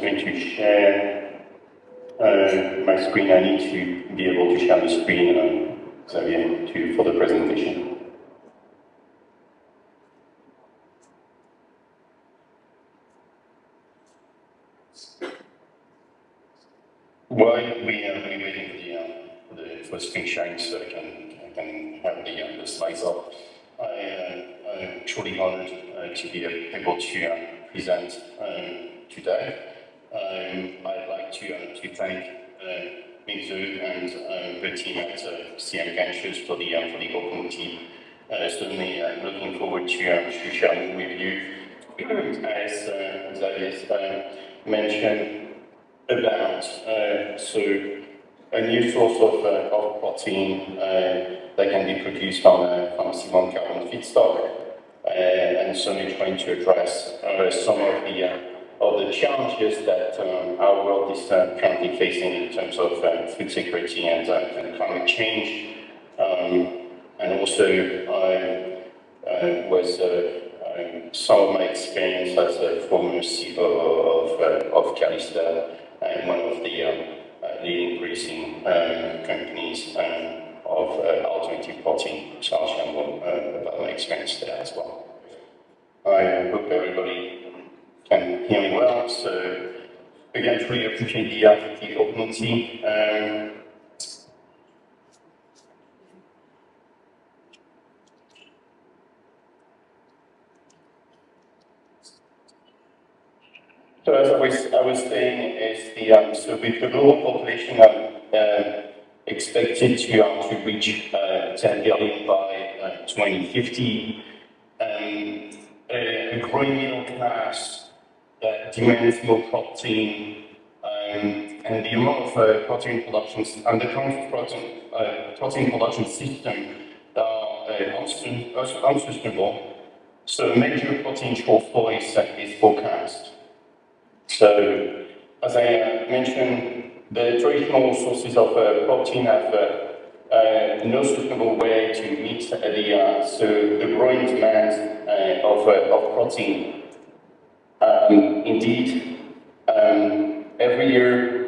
going to share my screen. I need to be able to share the screen, Xavier, for the presentation. While we're waiting for the screen sharing so I can have the slides up, I'm truly honored to be able to present today. I'd like to thank Mingzu and the team at CM Ventures for the opportunity. Certainly looking forward to sharing with you, as Xavier mentioned, about a new source of protein that can be produced from C1 carbon feedstock, and certainly trying to address some of the challenges that our world is currently facing in terms of food security and climate change, and also was some of my experience as a former CEO of Calista, one of the leading producing companies of alternative protein. So I'll share more about my experience there as well. I hope everybody can hear me well. So again, truly appreciate the opportunity. So as I was saying, is so with the global population expected to reach 10 billion by 2050, a growing middle class that demands more protein, and the amount of protein production and the current protein production system that are unsustainable. So a major protein shortfall is forecast. So, as I mentioned, the traditional sources of protein have no suitable way to meet the growing demand of protein. Indeed, every year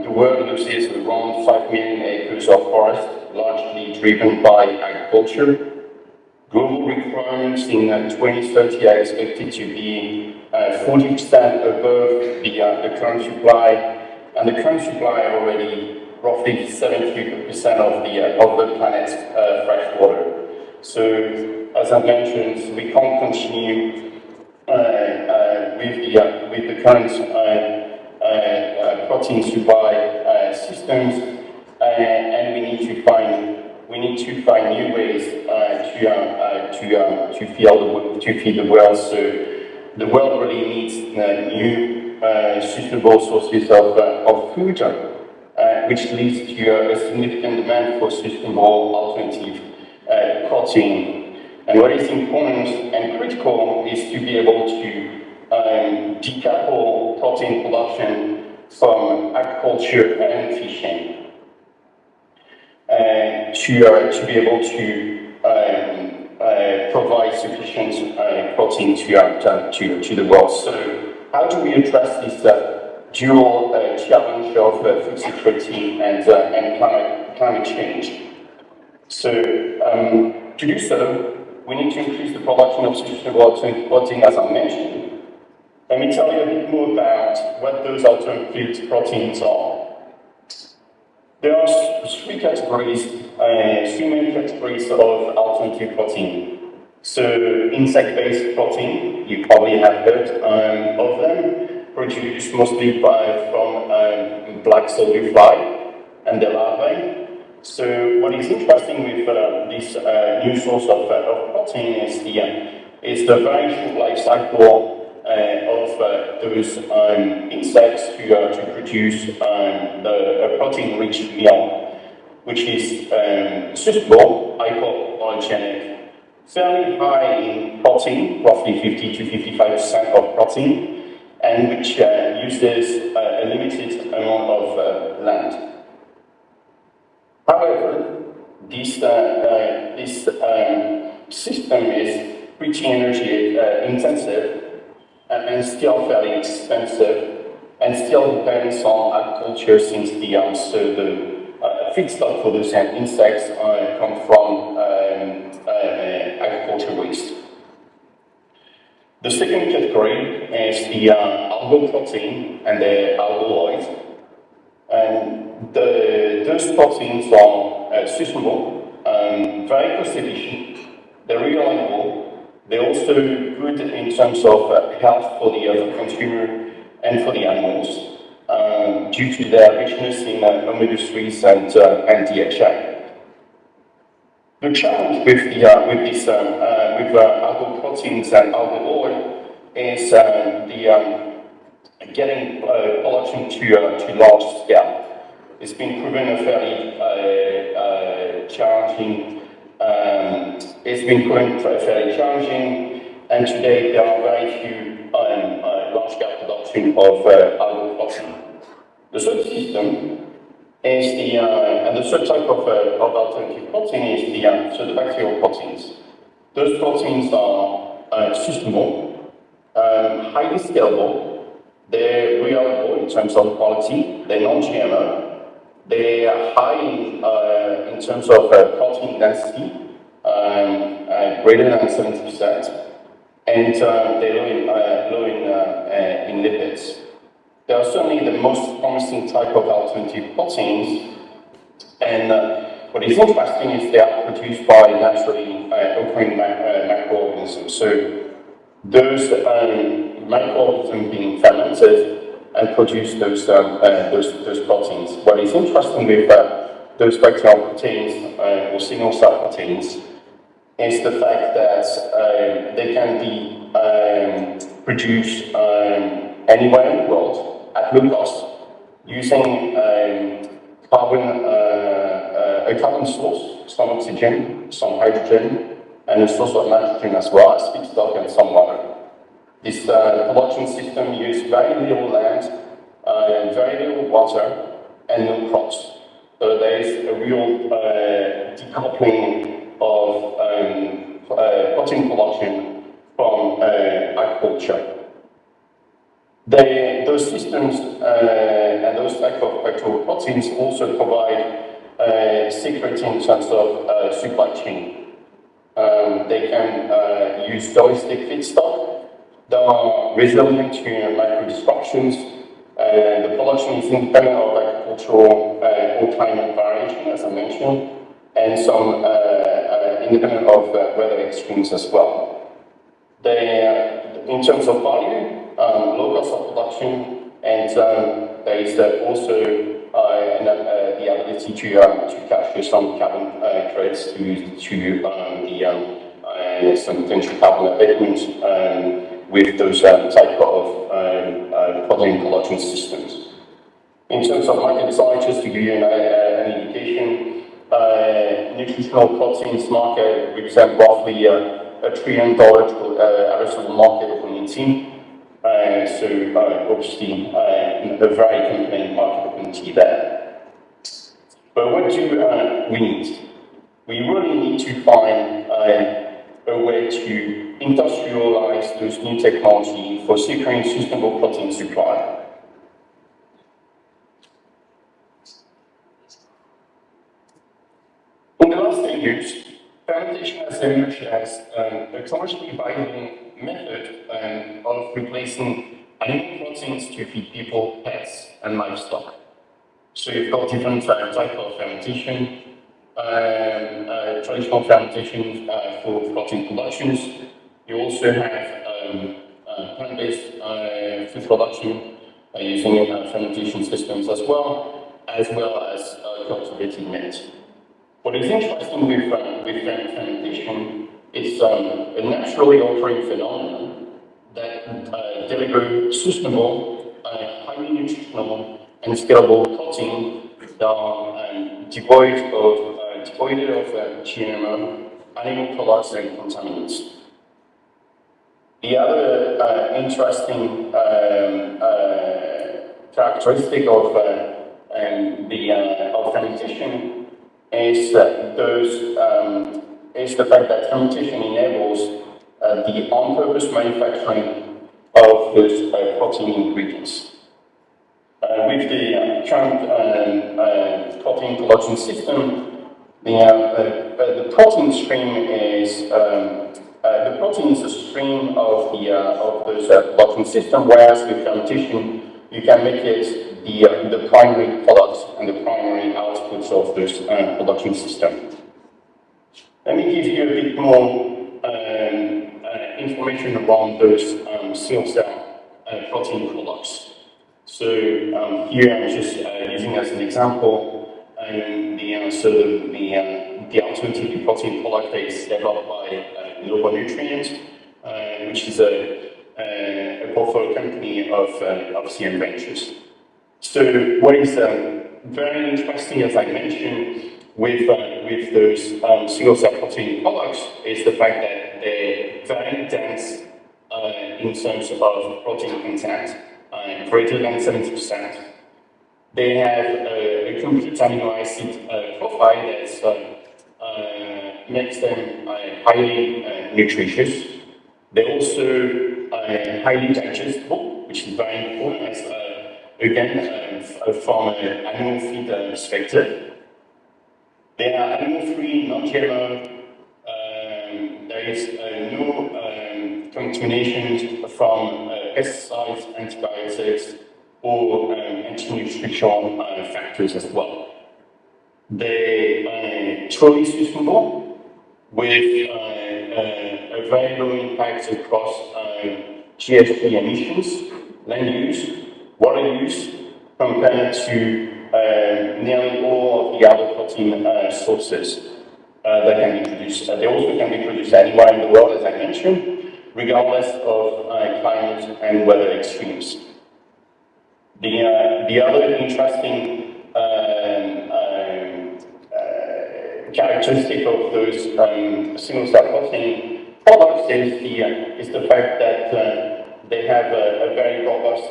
the world loses around 5 million acres of forest, largely driven by agriculture. Global requirements in 2030 are expected to be 40% above the current supply, and the current supply already roughly 70% of the planet's fresh water. So, as I mentioned, we can't continue with the current protein supply systems, and we need to find new ways to feed the world. So the world really needs new sustainable sources of food, which leads to a significant demand for sustainable alternative protein. And what is important and critical is to be able to decouple protein production from agriculture and fishing. To be able to provide sufficient protein to the world. So, how do we address this dual challenge of food security and climate change? So, to do so, we need to increase the production of sustainable alternative protein, as I mentioned. Let me tell you a bit more about what those alternative proteins are. There are three main categories of alternative protein. So, insect-based protein, you probably have heard of them, produced mostly from black soldier fly and their larvae. So, what is interesting with this new source of protein is the very short life cycle of those insects to produce a protein-rich meal, which is suitable, hypoallergenic, fairly high in protein, roughly 50 to 55% of protein, and which uses a limited amount of land. However, this system is pretty energy intensive and still fairly expensive, and still depends on agriculture since the feedstock for those insects come from agriculture waste. The second category is the algal protein and the algaloid. And those proteins are suitable, very cost efficient, they're reliable, they're also good in terms of health for the consumer and for the animals, due to their richness in omega-3s and DHA. The challenge with algal proteins and algal oil is getting production to large scale. It's been proven a fairly challenging. And today there are very few large-scale production of algal protein. The third system is and the third type of alternative protein is the bacterial proteins. Those proteins are suitable, highly scalable. They're reliable in terms of quality. They're non-GMO. They are high in terms of protein density, greater than 70%, and they're low in lipids. They are certainly the most promising type of alternative proteins, and what is interesting is they are produced by naturally occurring microorganisms. So those microorganisms being fermented and produce those proteins. What is interesting with those bacterial proteins or single cell proteins is the fact that they can be produced anywhere in the world at low cost using a carbon source, some oxygen, some hydrogen, and a source of nitrogen as well as feedstock and some water. This production system uses very little land, very little water, and no crops. So there is a real decoupling of protein production from agriculture. Those systems and those type of bacterial proteins also provide security in terms of supply chain. They can use domestic feedstock. They are resilient to micro disruptions. The production is independent of agricultural or climate variation, as I mentioned, and some independent of weather extremes as well. In terms of value, low cost of production, and there is also the ability to capture some carbon credits to some potential carbon abatement with those type of protein production systems. In terms of market size, just to give you an indication, nutritional proteins market represent roughly $1 trillion addressable market opportunity. So obviously a very compelling market opportunity there. But what do we need? We really need to find a way to industrialize those new technology for securing sustainable protein supply. In the last 10 years, fermentation has emerged as a commercially viable method of replacing animal proteins to feed people, pets, and livestock. So you've got different types of fermentation. Traditional fermentation for protein productions. You also have plant-based food production using fermentation systems as well as cultivated meat. What is interesting with fermentation is a naturally occurring phenomenon that delivers sustainable, highly nutritional, and scalable protein that are devoid of GMO, animal products, and contaminants. The other interesting characteristic of fermentation is the fact that fermentation enables the on-purpose manufacturing of those protein ingredients. with the current protein production system, the protein stream is the protein is a stream of those production system, whereas with fermentation you can make it the primary product and the primary outputs of this production system. Let me give you a bit more information around those single-cell protein products. So here I'm just using as an example the alternative protein product that is developed by Novo Nutrients, which is a portfolio company of CM Ventures. So what is very interesting, as I mentioned, with those single-cell protein products is the fact that they're very dense in terms of protein content, greater than 70%. They have a complete amino acid profile that makes them highly nutritious. They're also highly digestible, which is very important, as again, from an animal feed perspective. They are animal-free, non-GMO. There is no contamination from pesticides, antibiotics, or anti-nutritional factors as well. They are truly sustainable with a very low impact across GHG emissions, land use, water use, compared to nearly all of the other protein sources that can be produced. They also can be produced anywhere in the world, as I mentioned, regardless of climate and weather extremes. The other interesting characteristic of those single-cell protein products is the fact that they have a very robust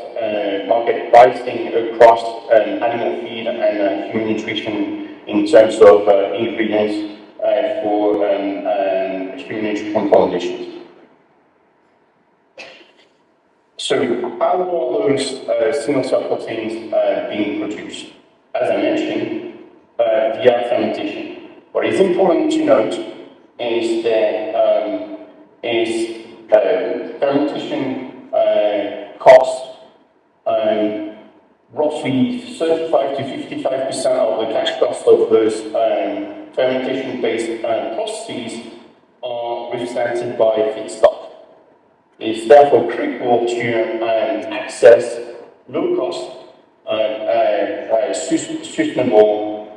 market pricing across animal feed and human nutrition in terms of ingredients for human nutrition formulations. So how are those single-cell proteins being produced? As I mentioned, via fermentation. What is important to note is that fermentation costs roughly 35 to 55% of the cash cost of those fermentation-based processes are represented by feedstock. It's therefore critical to access low-cost, sustainable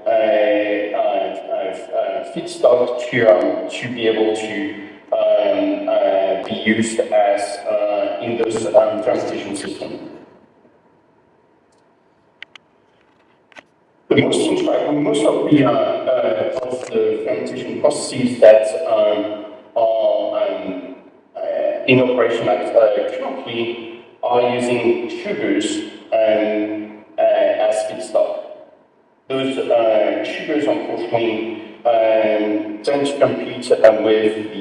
feedstock to be able to be used as in those fermentation systems. Most of the fermentation processes that are in operation currently are using sugars as feedstock. Those sugars, unfortunately, tend to compete with the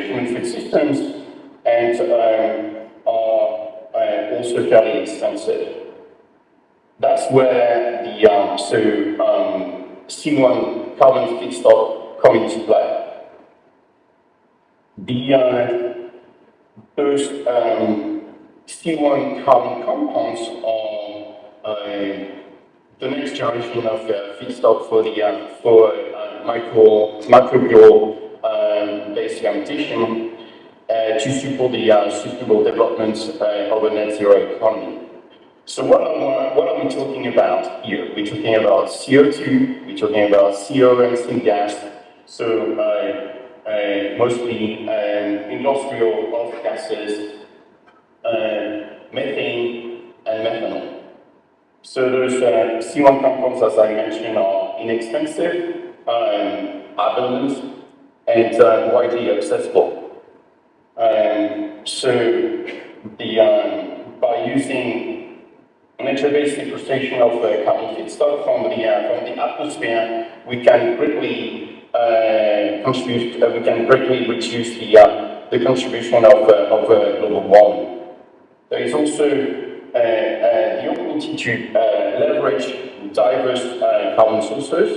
human food systems and are also fairly expensive. That's where the C1 carbon feedstock come into play. Those C1 carbon compounds are the next generation of feedstock for microbial based fermentation to support the sustainable development of a net zero economy. So what are we talking about here? We're talking about CO2, we're talking about CO and syngas, so mostly industrial off gases, methane and methanol. So those C1 compounds, as I mentioned, are inexpensive, abundant, and widely accessible. By using nature-based sequestration of carbon feedstock from the atmosphere, we can greatly contribute. We can greatly reduce the contribution of global warming. There is also the opportunity to leverage diverse carbon sources.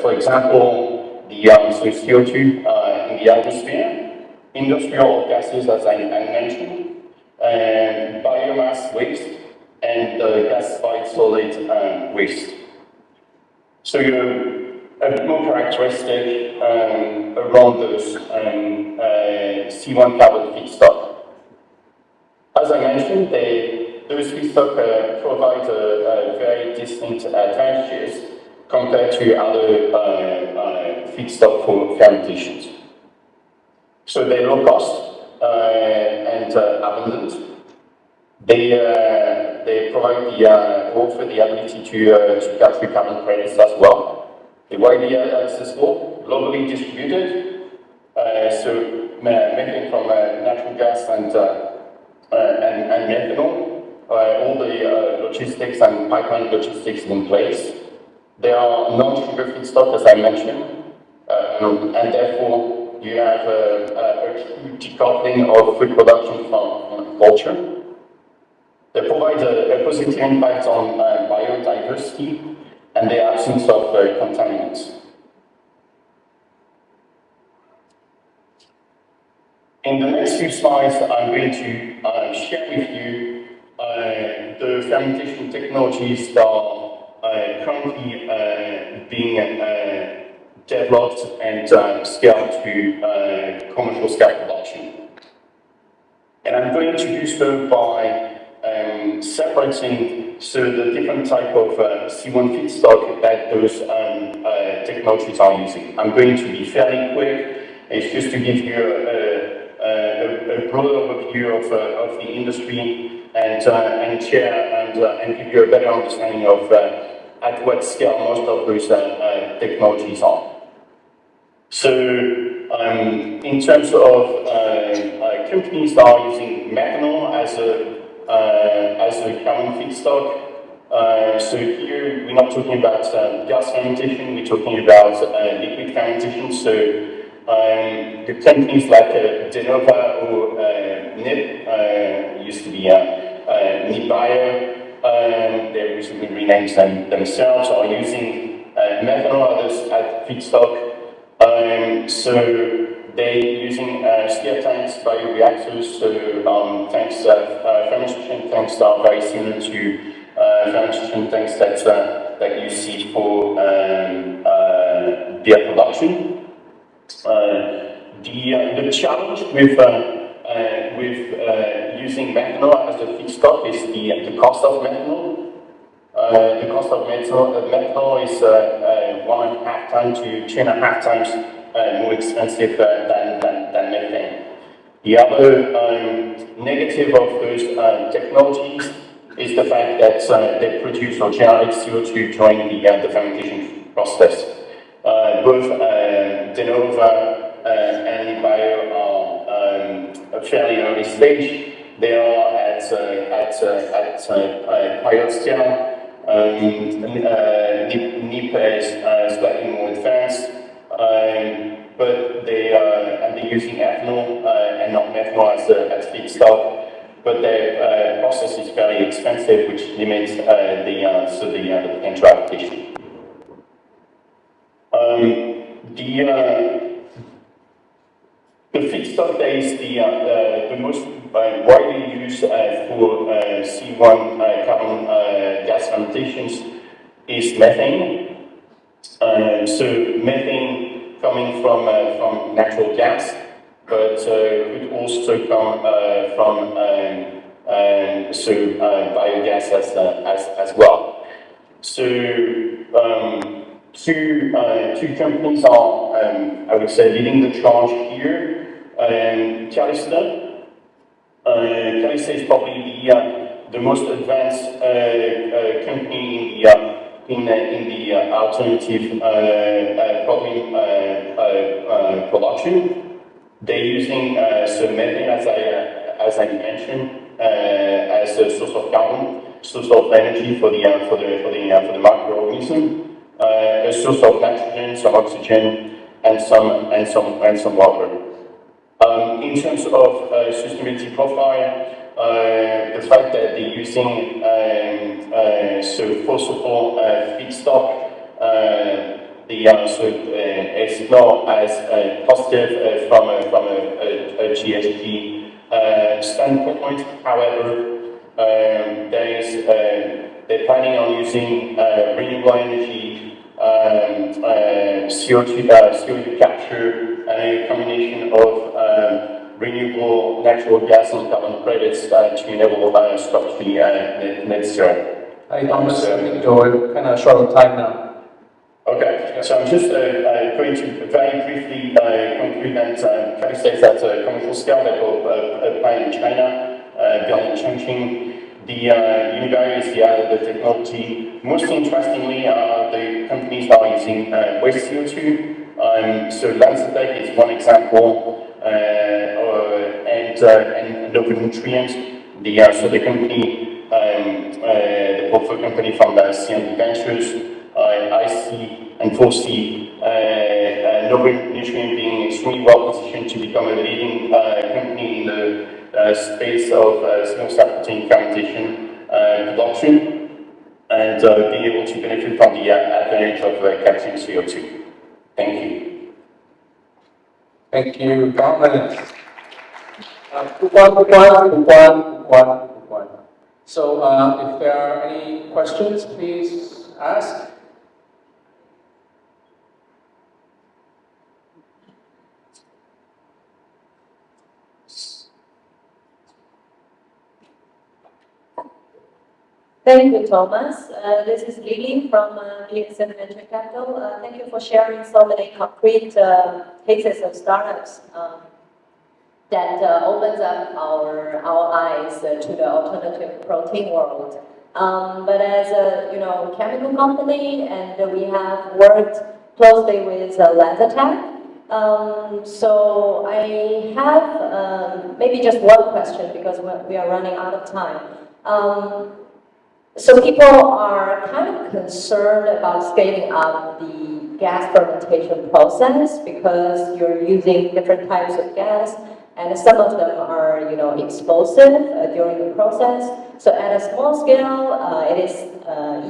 For example, the so CO2 in the atmosphere, industrial gases, as I mentioned, biomass waste, and gasified solid waste. So a bit more characteristic around those C1 carbon feedstock. As I mentioned, those feedstock provide very distinct advantages compared to other feedstock for fermentations. So they're low cost and abundant. They provide offer the ability to capture carbon credits as well. They're widely accessible, globally distributed. So making from natural gas and methanol, all the logistics and pipeline logistics in place. They are non-sugar feedstock, as I mentioned, and therefore you have a true decoupling of food production from culture. They provide a positive impact on biodiversity and the absence of contaminants. In the next few slides, I'm going to share with you the fermentation technologies that are currently being developed and scaled to commercial scale production. And I'm going to do so by separating the different type of C1 feedstock that those technologies are using. I'm going to be fairly quick. It's just to give you a broad overview of the industry and share and give you a better understanding of at what scale most of those technologies are. So, in terms of companies that are using methanol as a carbon feedstock, so here we're not talking about gas fermentation, we're talking about liquid fermentation. So the companies like Denova or NIP, used to be NIP Bio, they recently renamed themselves, are using methanol as feedstock. So they're using steel tanks, bioreactors, so fermentation tanks that are very similar to fermentation tanks that you see for beer production. The challenge with using methanol as a feedstock is the cost of methanol. The cost of methanol is 1.5 times to 2.5 times more expensive than methane. The other negative of those technologies is the fact that they produce or generate CO2 during the fermentation process. Both Denova and Bio are a fairly early stage. They are at pilot scale. NIP is slightly more advanced, but they're using ethanol and not methanol as feedstock. But their process is fairly expensive, which limits the potential application. The feedstock that is the most widely used for C1 carbon gas fermentations is methane. So methane coming from natural gas, but could also come from biogas as well. So two companies are, I would say, leading the charge here. Calista is probably the most advanced company in the alternative propylene production. They're using methane, as I mentioned, as a source of carbon, source of energy for the microorganism. A source of nitrogen, some oxygen, and some water. In terms of sustainability profile, the fact that they're using so first of all feedstock. It's not as positive from a GHG standpoint. However, they're planning on using renewable energy, CO2 capture, and a combination of renewable natural gas and carbon credits to enable Scope 3 net zero. Hi Thomas, I think you're kind of short on time now. Okay, so I'm just going to very briefly conclude that Travis states that commercial scale that will apply in China, built in Chongqing. The Unibarrier is the technology. Most interestingly, the companies are using waste CO2. So Lancetec is one example, and Open Nutrients. So the company, the portfolio company from CND Ventures. I see and foresee Noble Nutrient being extremely well positioned to become a leading company in the space of single-cell protein fermentation production, and being able to benefit from the advantage of capturing CO2. Thank you. Thank you, Thomas. So, if there are any questions, please ask. Thank you, Thomas. This is Lily from Gleason Venture Capital. Thank you for sharing so many concrete cases of startups that opens up our eyes to the alternative protein world. But as a chemical company, and we have worked closely with Lancetec. So I have maybe just one question because we are running out of time. So people are kind of concerned about scaling up the gas fermentation process because you're using different types of gas, and some of them are, explosive during the process. So at a small scale, it is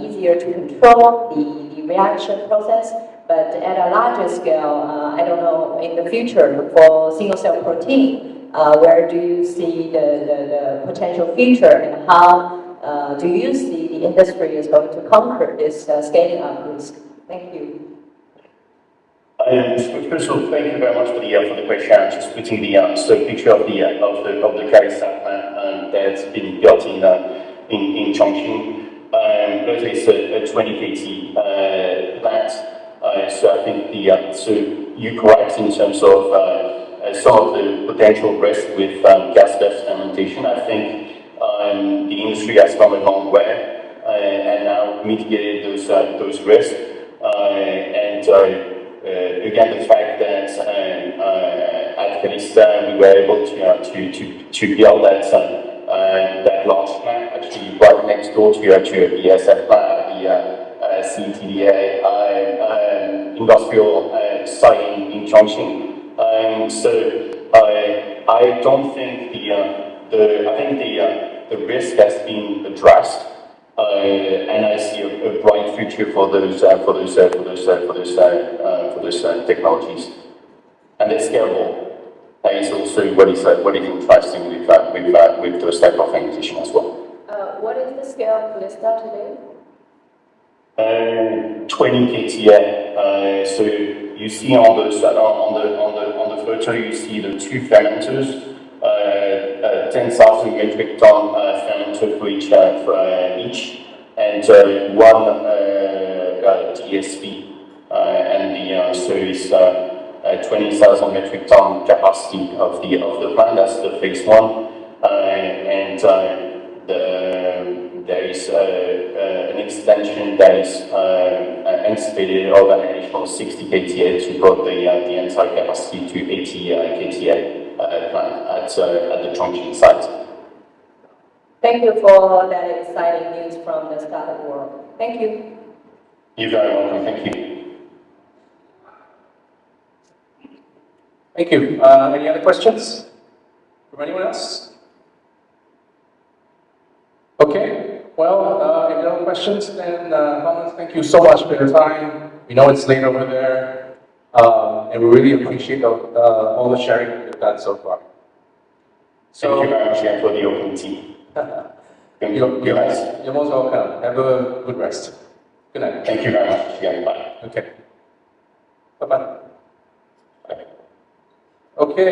easier to control the reaction process. But at a larger scale, I don't know, in the future for single-cell protein, where do you see the potential future, and how do you see the industry is going to conquer this scaling up risk? Thank you. First of all, thank you very much for the question. I'm just putting the picture of the CARISAT plant that's been built in Chongqing. It's a 20 KT plant. So I think so you're correct in terms of some of the potential risk with gas-based fermentation. I think the industry has come a long way and now mitigated those risks. Again, the fact that at Calista we were able to build that large plant, actually right next door to a BASF plant, the CETDA industrial site in Chongqing. So I don't think the risk has been addressed, and I see a bright future for those technologies, and they're scalable. That is also what is interesting with those type of fermentation as well. What is the scale of Calista today? 20 kTA. So you see on the photo, you see the two fermenters. 10,000 metric ton fermenter for each, and one DSP, and so it's 20,000 metric ton capacity of the plant. That's the phase one, and there is an extension that is anticipated of an additional 60 kTA to bring the entire capacity to 80 kTA. Plant at the Chongqing site. Thank you for that exciting news from the startup world. Thank you. You're very welcome. Thank you. Thank you. Any other questions from anyone else? questions, then Thomas, thank you so much for your time. We know it's late over there, and we really appreciate all the sharing you've done so far. Thank you very much again for the opportunity. You're most welcome. Have a good rest. Good night. Thank you very much again. Bye. Okay. Bye-bye. Okay.